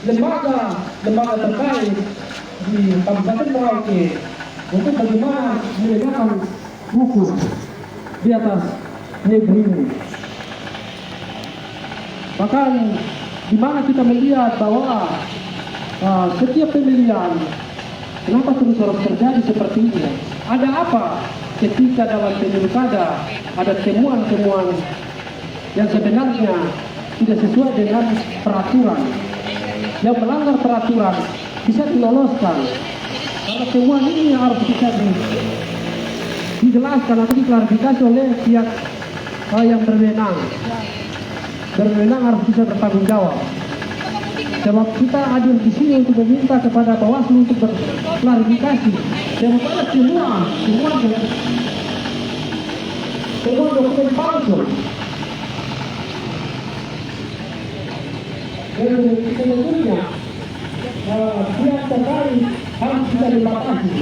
lembaga terkait di Kabupaten Merauke untuk bagaimana menegakkan hukum di atas negeri ini. Bahkan di mana kita melihat bahwa setiap pemilihan, kenapa terus harus terjadi seperti ini? Ada apa ketika dalam pemilu kada ada temuan-temuan yang sebenarnya tidak sesuai dengan peraturan, yang melanggar peraturan bisa diloloskan? Karena temuan ini harus bisa dijelaskan atau diklarifikasi oleh pihak yang berwenang harus bisa bertanggung jawab. Sebab kita hadir di sini untuk meminta kepada Bawaslu untuk berklarifikasi. Sebab ada temuan dokumen palsu. Dan sebetulnya pihak terkait harus bisa dibatasi.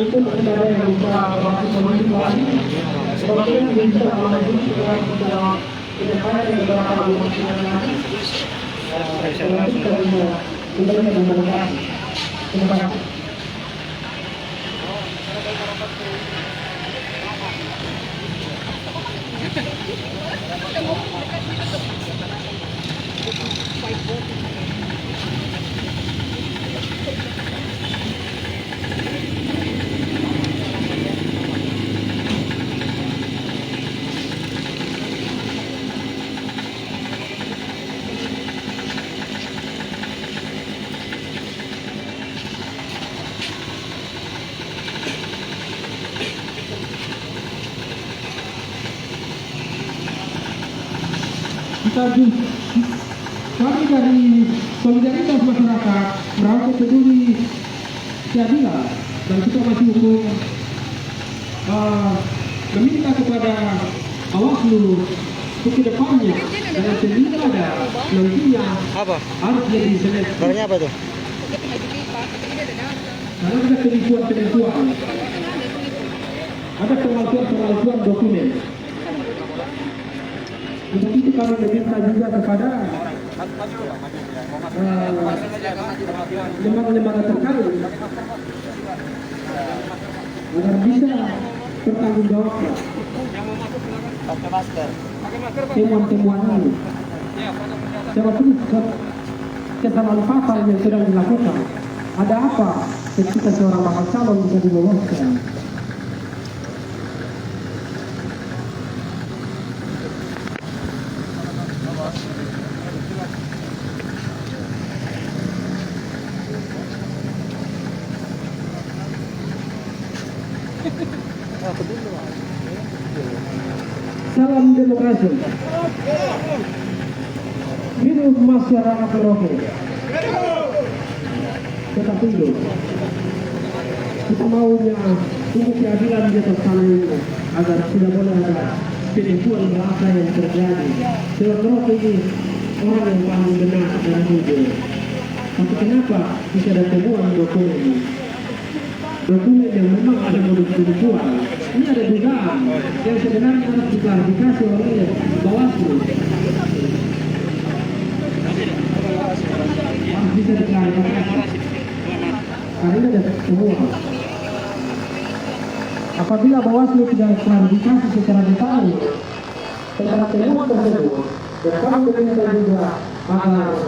Itu kepada yang bisa waktu komunikasi seperti yang bisa mengajukan kita kedepannya di beberapa masyarakat nanti kita bisa kembali ke komunikasi. Terima kasih. Kami dari Solidaritas Masyarakat Merauke Peduli Keadilan dan kita masih hukum meminta kepada Bawaslu untuk kedepannya dengan pemilu ada nantinya harus jadi seleksi. Barangnya apa tuh? Karena ada penipuan, ada pemalsuan dokumen. Untuk itu kami meminta juga kepada lembaga-lembaga terkait agar bisa bertanggung jawab temuan-temuan ini. Sebab ini kesalahan fatal yang sedang dilakukan. Ada apa ketika seorang bakal calon bisa diloloskan? Salam demokrasi. Hidup masyarakat Merauke. Tetap hidup. Kita maunya untuk keadilan di atas tanah ini agar tidak boleh ada penipuan bahasa yang terjadi. Sebab Merauke ini orang yang paling benar dan jujur. Tapi kenapa bisa ada temuan dokumen yang memang ada modus penipuan? Ini ada dugaan yang sebenarnya harus diklarifikasi oleh Bawaslu. Harus bisa diklarifikasi. Karena ini ada temuan. Apabila Bawaslu tidak klarifikasi secara detail tentang temuan tersebut, dan kami meminta juga agar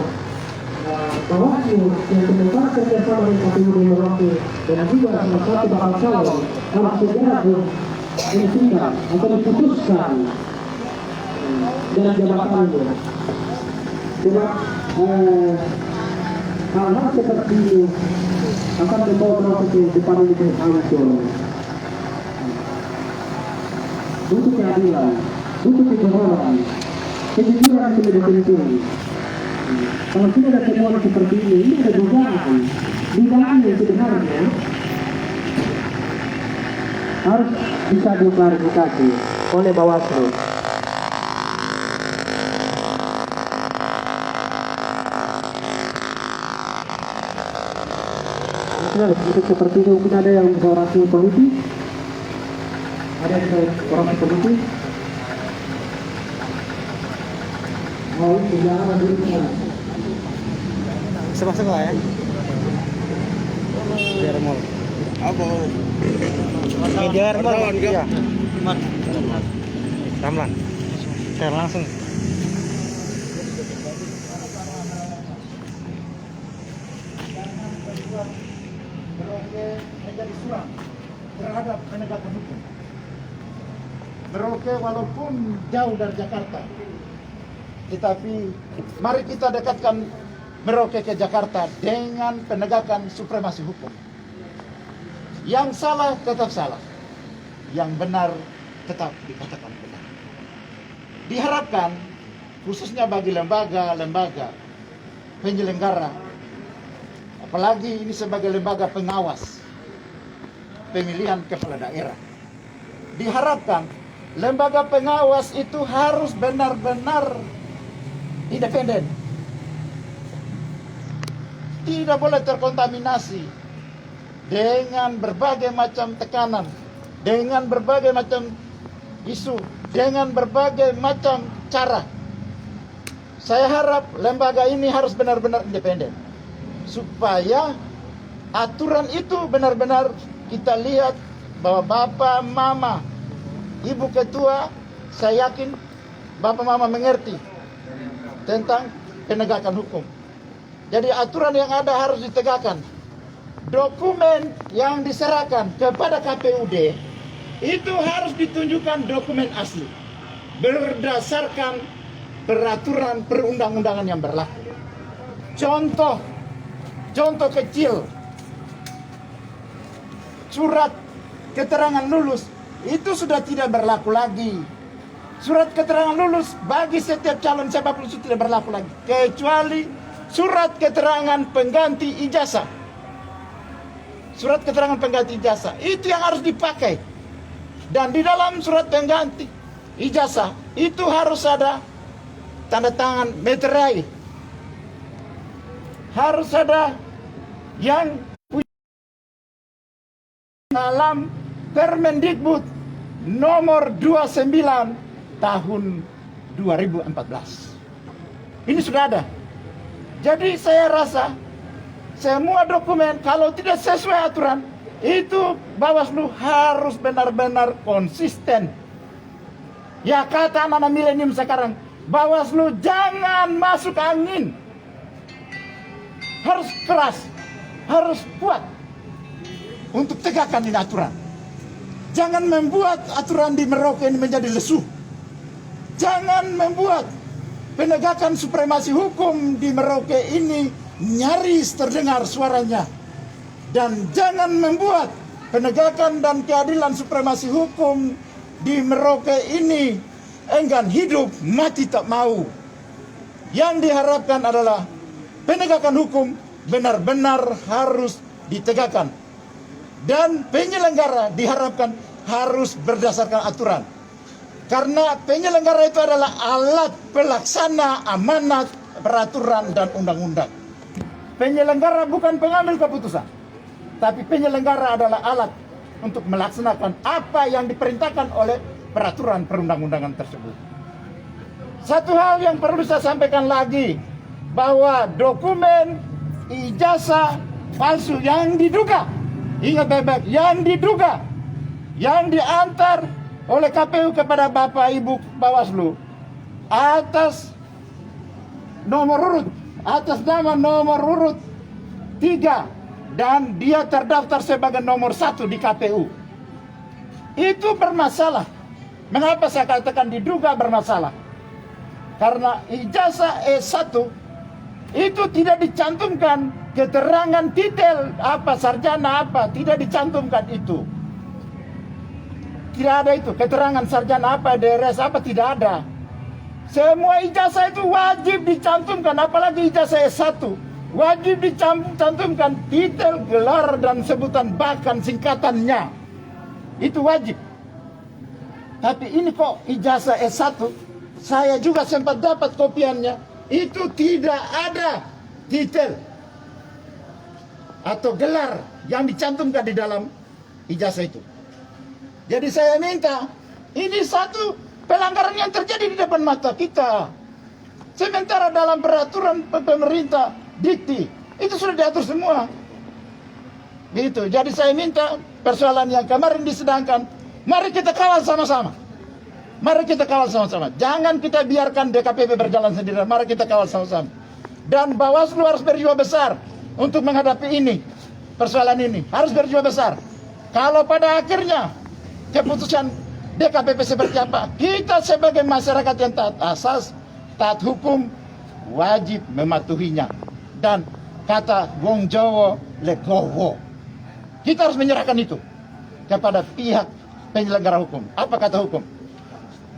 Bawaslu yang sementara kerjasama dengan KPU Merauke dan juga salah satu bakal calon harus segera dihentikan atau diputuskan dari jabatannya. Sebab hal-hal seperti ini akan membawa Merauke ke depan ini ke hancur. Untuk keadilan, untuk kebenaran, kejujuran itu menjadi penting. Kalau tidak ada temuan seperti ini ada dugaan yang sebenarnya harus bisa diklarifikasi oleh Bawaslu. Untuk seperti itu mungkin ada yang bisa orasi politik. Ada yang ke koran politik? Mau berjalan dulu kan? Masuk lah ya. Biar mau. Apa? Media hermal. Iya. Ramlan. Saya langsung. Merauke menjadi suram terhadap penegakan hukum. Merauke walaupun jauh dari Jakarta, tetapi mari kita dekatkan Merauke ke Jakarta dengan penegakan supremasi hukum. Yang salah tetap salah, yang benar tetap dikatakan benar. Diharapkan khususnya bagi lembaga-lembaga penyelenggara, apalagi ini sebagai lembaga pengawas pemilihan kepala daerah, diharapkan lembaga pengawas itu harus benar-benar independen, tidak boleh terkontaminasi dengan berbagai macam tekanan, dengan berbagai macam isu, dengan berbagai macam cara. Saya harap lembaga ini harus benar-benar independen, supaya aturan itu benar-benar kita lihat bahwa Bapak, Mama, Ibu Ketua, saya yakin Bapak, Mama mengerti tentang penegakan hukum. Jadi aturan yang ada harus ditegakkan. Dokumen yang diserahkan kepada KPUD itu harus ditunjukkan dokumen asli berdasarkan peraturan perundang-undangan yang berlaku. Contoh kecil, surat keterangan lulus itu sudah tidak berlaku lagi. Surat keterangan lulus bagi setiap calon siapapun itu tidak berlaku lagi, kecuali surat keterangan pengganti ijazah. Surat keterangan pengganti ijazah itu yang harus dipakai. Dan di dalam surat pengganti ijazah itu harus ada tanda tangan meterai. Harus ada yang dalam Permendikbud nomor 29 tahun 2014. Ini sudah ada. Jadi saya rasa semua dokumen kalau tidak sesuai aturan itu Bawaslu harus benar-benar konsisten. Ya kata anak-anak milenium sekarang, Bawaslu jangan masuk angin. Harus keras, harus kuat untuk tegakkan ini aturan. Jangan membuat aturan di Merauke ini menjadi lesu. Jangan membuat penegakan supremasi hukum di Merauke ini nyaris terdengar suaranya. Dan jangan membuat penegakan dan keadilan supremasi hukum di Merauke ini enggan hidup mati tak mau. Yang diharapkan adalah penegakan hukum benar-benar harus ditegakkan. Dan penyelenggara diharapkan harus berdasarkan aturan. Karena penyelenggara itu adalah alat pelaksana amanat, peraturan, dan undang-undang. Penyelenggara bukan pengambil keputusan, tapi penyelenggara adalah alat untuk melaksanakan apa yang diperintahkan oleh peraturan perundang-undangan tersebut. Satu hal yang perlu saya sampaikan lagi, bahwa dokumen ijazah palsu yang diduga, ingat baik-baik, yang diantar oleh KPU kepada Bapak Ibu Bawaslu atas nama nomor urut 3 dan dia terdaftar sebagai nomor 1 di KPU. Itu bermasalah. Mengapa saya katakan diduga bermasalah? Karena ijazah S1 itu tidak dicantumkan keterangan detail apa, sarjana apa, tidak dicantumkan itu. Tidak ada itu, keterangan sarjana apa, DRS apa, tidak ada. Semua ijazah itu wajib dicantumkan, apalagi ijazah S1. Wajib dicantumkan detail, gelar, dan sebutan bahkan singkatannya. Itu wajib. Tapi ini kok ijazah S1, saya juga sempat dapat kopiannya, itu tidak ada detail atau gelar yang dicantumkan di dalam ijazah itu. Jadi saya minta, ini satu pelanggaran yang terjadi di depan mata kita. Sementara dalam peraturan pemerintah dikti itu sudah diatur semua. Gitu. Jadi saya minta persoalan yang kemarin disedangkan, mari kita kawal sama-sama. Mari kita kawal sama-sama. Jangan kita biarkan DKPP berjalan sendiri. Mari kita kawal sama-sama. Dan Bawaslu harus berjiwa besar untuk menghadapi ini. Persoalan ini harus berjiwa besar. Kalau pada akhirnya keputusan DKPP seperti apa, kita sebagai masyarakat yang taat asas, taat hukum, wajib mematuhinya. Dan kata wong Jawa legowo, kita harus menyerahkan itu kepada pihak penyelenggara hukum. Apa kata hukum?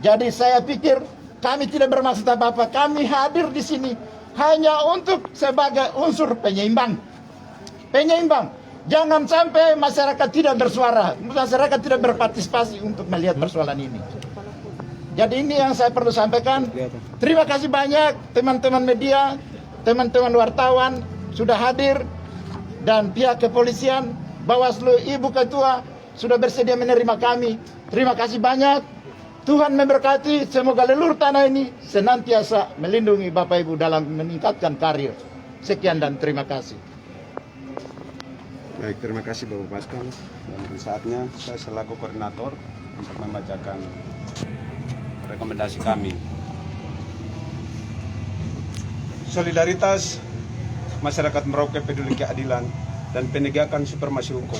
Jadi saya pikir kami tidak bermaksud apa-apa. Kami hadir di sini hanya untuk sebagai unsur penyeimbang. Penyeimbang. Jangan sampai masyarakat tidak bersuara, masyarakat tidak berpartisipasi untuk melihat persoalan ini. Jadi ini yang saya perlu sampaikan. Terima kasih banyak teman-teman media, teman-teman wartawan sudah hadir, dan pihak kepolisian, Bawaslu, Ibu Ketua sudah bersedia menerima kami. Terima kasih banyak. Tuhan memberkati, semoga leluhur tanah ini senantiasa melindungi Bapak Ibu dalam meningkatkan karir. Sekian dan terima kasih. Baik, terima kasih Bapak Paskal. Dan saatnya saya selaku koordinator untuk membacakan rekomendasi kami. Solidaritas masyarakat Merauke peduli keadilan dan penegakan supremasi hukum.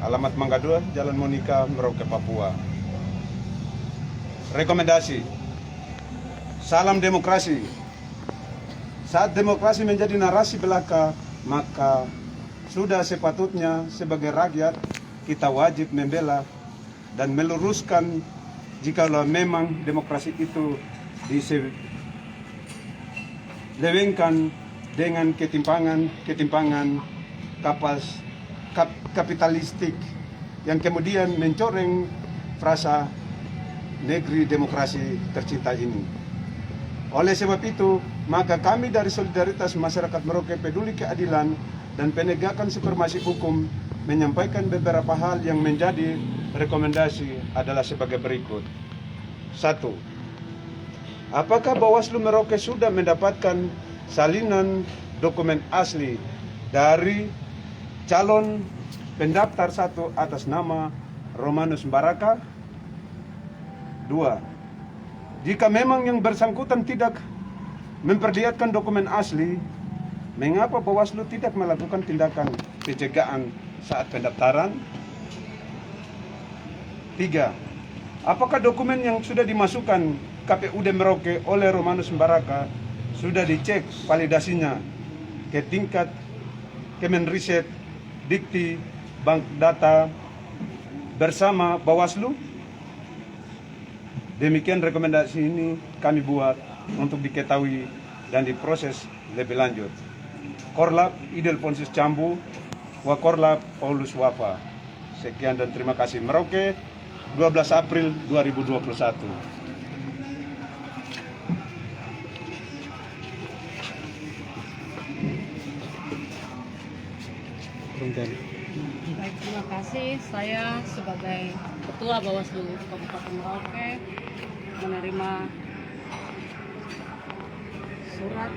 Alamat Mangga 2, Jalan Monika, Merauke, Papua. Rekomendasi. Salam demokrasi. Saat demokrasi menjadi narasi belaka, maka sudah sepatutnya sebagai rakyat kita wajib membela dan meluruskan jikalau memang demokrasi itu diselewengkan dengan ketimpangan kapitalistik yang kemudian mencoreng frasa negeri demokrasi tercinta ini. Oleh sebab itu, maka kami dari Solidaritas Masyarakat Merauke Peduli Keadilan dan Penegakan Supremasi Hukum menyampaikan beberapa hal yang menjadi rekomendasi adalah sebagai berikut. 1. Apakah Bawaslu Merauke sudah mendapatkan salinan dokumen asli dari calon pendaftar 1 atas nama Romanus Baraka? 2. Jika memang yang bersangkutan tidak memperlihatkan dokumen asli, mengapa Bawaslu tidak melakukan tindakan pencegahan saat pendaftaran? 3. Apakah dokumen yang sudah dimasukkan KPUD Merauke oleh Romanus Baraka sudah dicek validasinya ke tingkat Kemenriset, Dikti, Bank Data bersama Bawaslu? Demikian rekomendasi ini kami buat untuk diketahui dan diproses lebih lanjut. Korlap Ildefonsus Cambu, Wakorlap Paulus Wafa. Sekian dan terima kasih. Merauke, 12 April 2021. Baik, terima kasih. Saya sebagai Ketua Bawaslu Kabupaten Merauke menerima surat,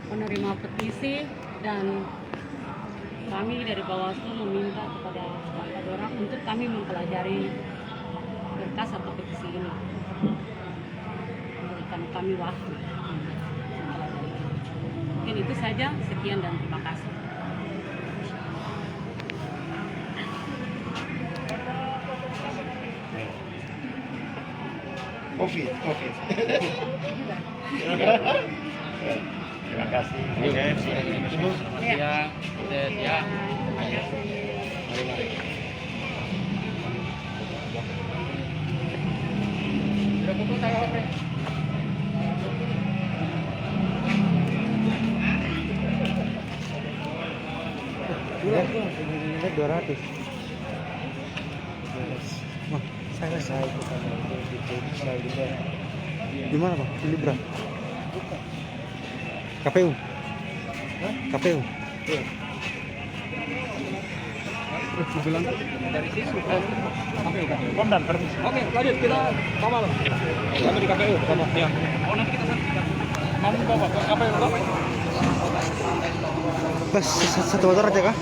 menerima petisi, dan kami dari Bawaslu meminta kepada Pak Kadorang untuk kami mempelajari berkas atau petisi ini. Memberikan kami waktu. Mungkin itu saja. Sekian dan terima kasih. Covid. Terima kasih. Ya. Ini 200. Wah, saya di mana Pak? Di Libra. KPU. KPU. Komandan permisi. Oke, lanjut kita kawal. Kami di KPU, Bapak. Ya. Oh, nanti kita mau bawa ke KPU, Bapak. Bas, satu motor aja kah?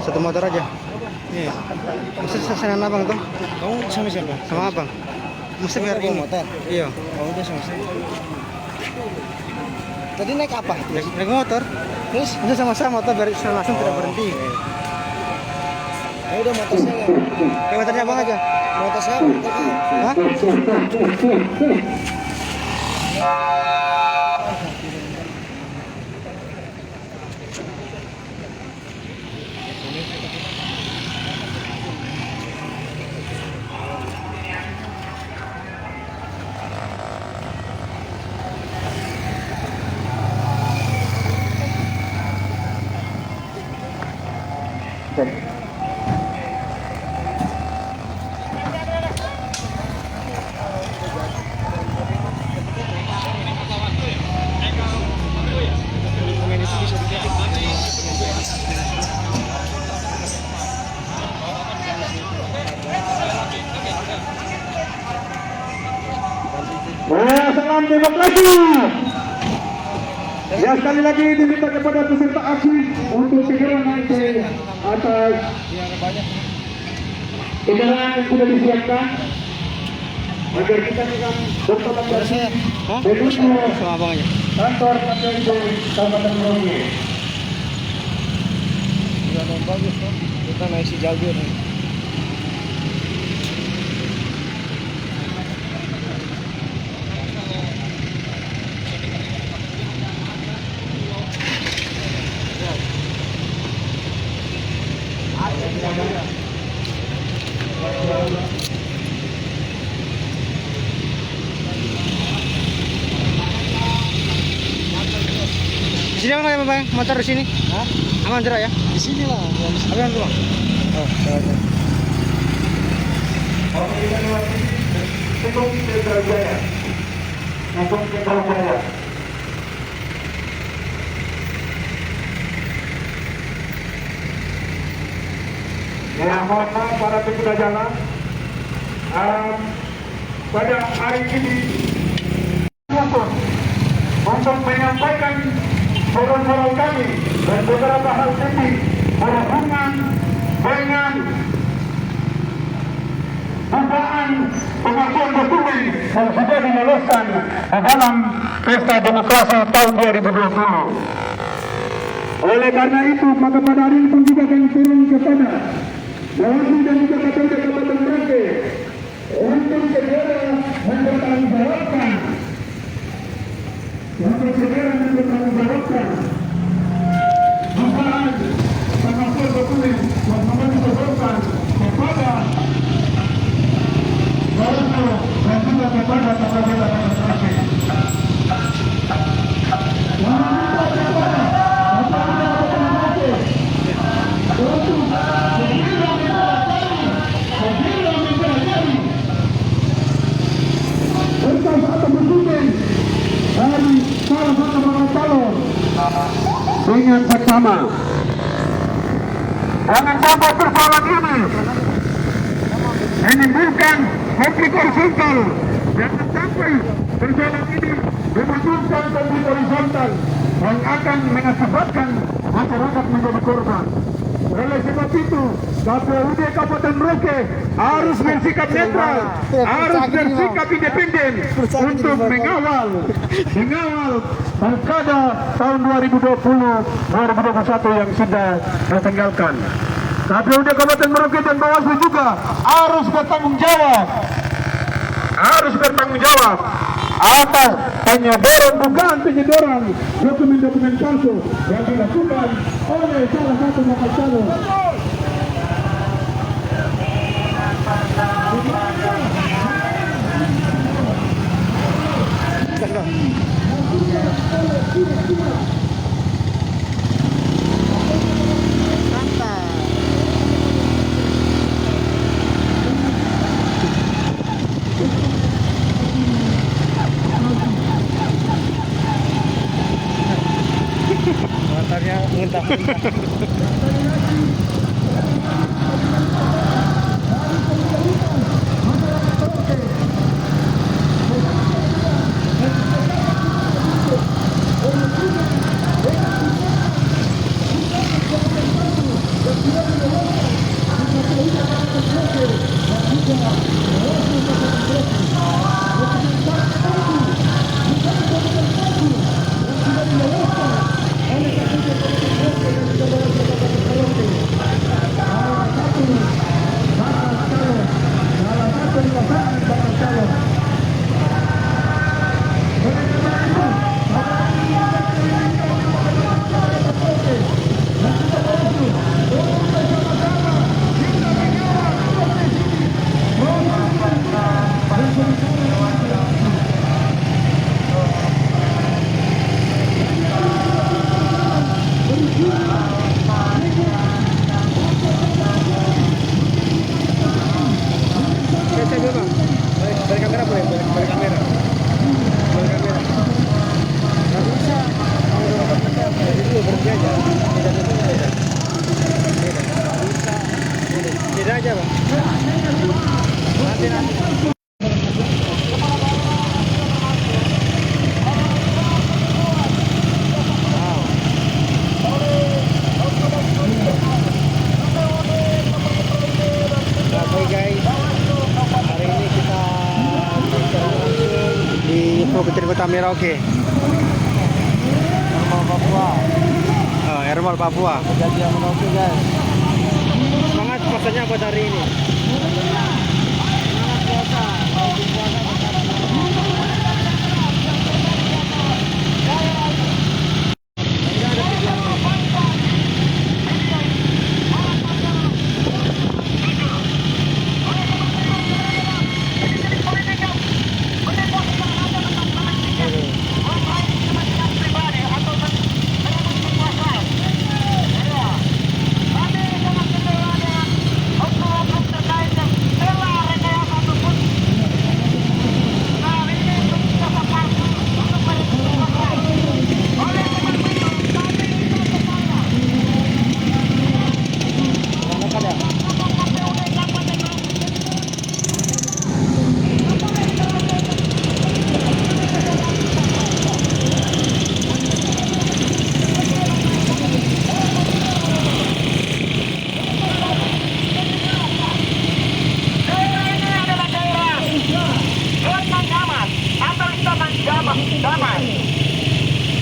Satu motor aja. Iya. Sama abang tuh? Kamu sama siapa? Sama abang. Mesti biar bawa ini. motor? Iya. Oh, udah selesai. Tadi naik apa? Naik motor. Terus? Mesti sama-sama motor biar langsung tidak berhenti. Ya udah motor saya. Kayak motornya abang aja. Motor saya. Motor kamu. Hah? Salam demokrasi. Ya, sekali lagi diminta kepada peserta aksi untuk segera naik ke atas kendaraan yang sudah disiapkan agar kita bisa bertolak dari menuju Sama abang aja. kantor KPRD Kabupaten Merauke. Udah mau bagus tuh. Kita naik si Jaldir. Di sini apa bang? Motor di sini? Hah? Aman tidak ya? Di sini lah. Yang di sini. Abang tuh bang. Oh, saya. Cukup Sentrajaya. Cukup Sentrajaya. Ya, mohon maaf para pengguna jalan. Pada hari ini untuk menyampaikan moral kami dan beberapa hal penting berhubungan dengan dugaan pemalsuan dokumen yang sudah diloloskan dalam pesta demokrasi tahun 2020. Oleh karena itu, maka pada hari ini pun juga kami turun kepada Bawaslu dan juga KPRD Kabupaten Merauke untuk segera mempertanggungjawabkan dugaan pemalsuan dokumen yang telah disodorkan kepada Bawaslu dan juga kepada KPRD Kabupaten Merauke. Dari salah satu bakal calon dengan bersama. Jangan sampai persoalan ini menimbulkan konflik horizontal. Jangan sampai persoalan ini menimbulkan konflik horizontal yang akan mengakibatkan masyarakat menjadi korban. Oleh sebab itu, KPUD Kabupaten Merauke harus bersikap netral, harus bersikap independen untuk mengawal pilkada tahun 2020-2021 yang sudah ditanggalkan. KPUD Kabupaten Merauke dan Bawaslu juga harus bertanggung jawab atas dugaan penyedoran dokumen-dokumen palsu yang dilakukan oleh salah satu bakal calon. Motornya muntah. Bukit Kota Merauke. Normal Papua. Oh, Hermal Papua. Kejadian Merauke guys. Semangat puasanya buat hari ini. Semangat puasa. damai.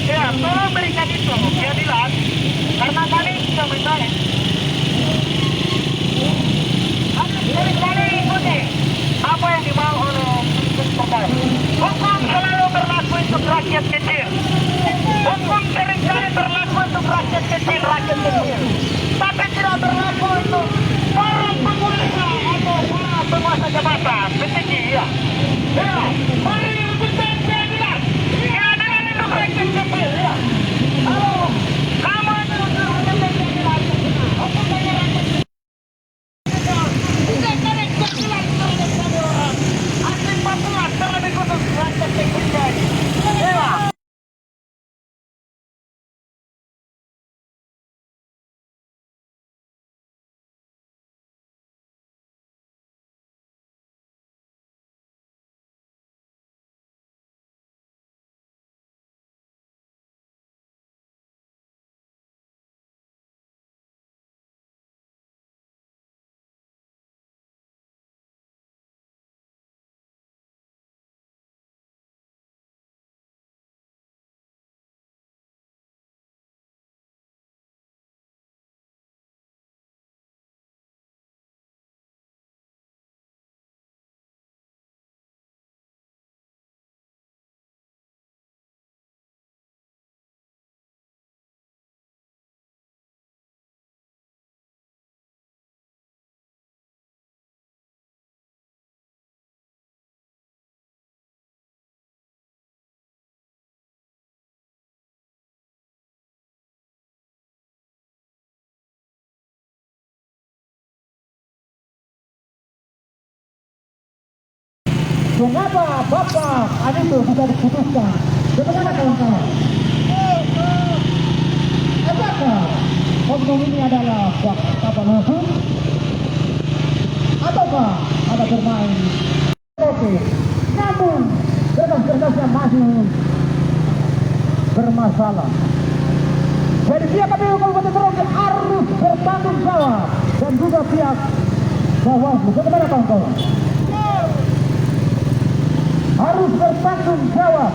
Ya, tolong berikan itu keadilan karena kami sudah mencari. Kami ikuti apa yang dimau oleh pemerintah. Hukum selalu berlaku untuk rakyat kecil. Hukum seringkali berlaku untuk rakyat kecil, tapi tidak berlaku untuk para penguasa atau para penguasa jabatan petinggi. Ya, mari kita keadilan. Keadilan itu rakyat kecil. Ya, kalau kamu itu hanya keadilan, hukum bagi rakyat kecil. Tidak ada keadilan terhadap orang. Asli Papua terlebih khusus rakyat kecil. Ya. Mengapa Bapak Anies bisa diputuskan? Bagaimana kawan-kawan? Apakah oknum ini adalah fakta hukum? Ataukah ada bermain? Oke, namun berkas-berkasnya masih bermasalah. Jadi pihak KPU Kabupaten Merauke harus bertanggung jawab dan juga pihak Bawaslu, bagaimana kawan-kawan? Harus bertanggung jawab.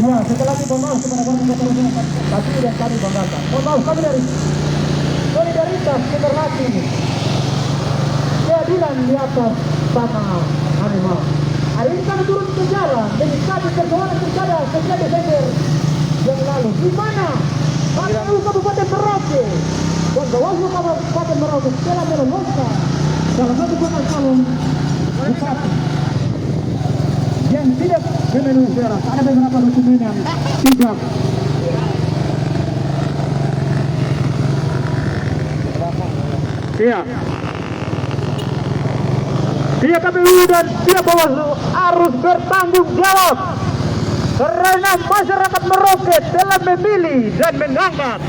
Ya, sekali lagi mohon maaf kepada kawan-kawan tapi yang kami banggakan. Mohon maaf kami dari solidaritas generasi keadilan di atas tanah animal. Hari ini kami turun ke jalan demi kami persoalan pilkada 9 Desember yang lalu. Di mana KPU Kabupaten Merauke dan Bawaslu Kabupaten Merauke telah meloloskan salah satu bakal calon bupati yang tidak memenuhi syarat. Ada beberapa dokumen yang tidak. Iya. Pihak KPU dan pihak Bawaslu harus bertanggung jawab karena masyarakat Merauke telah memilih dan mengangkat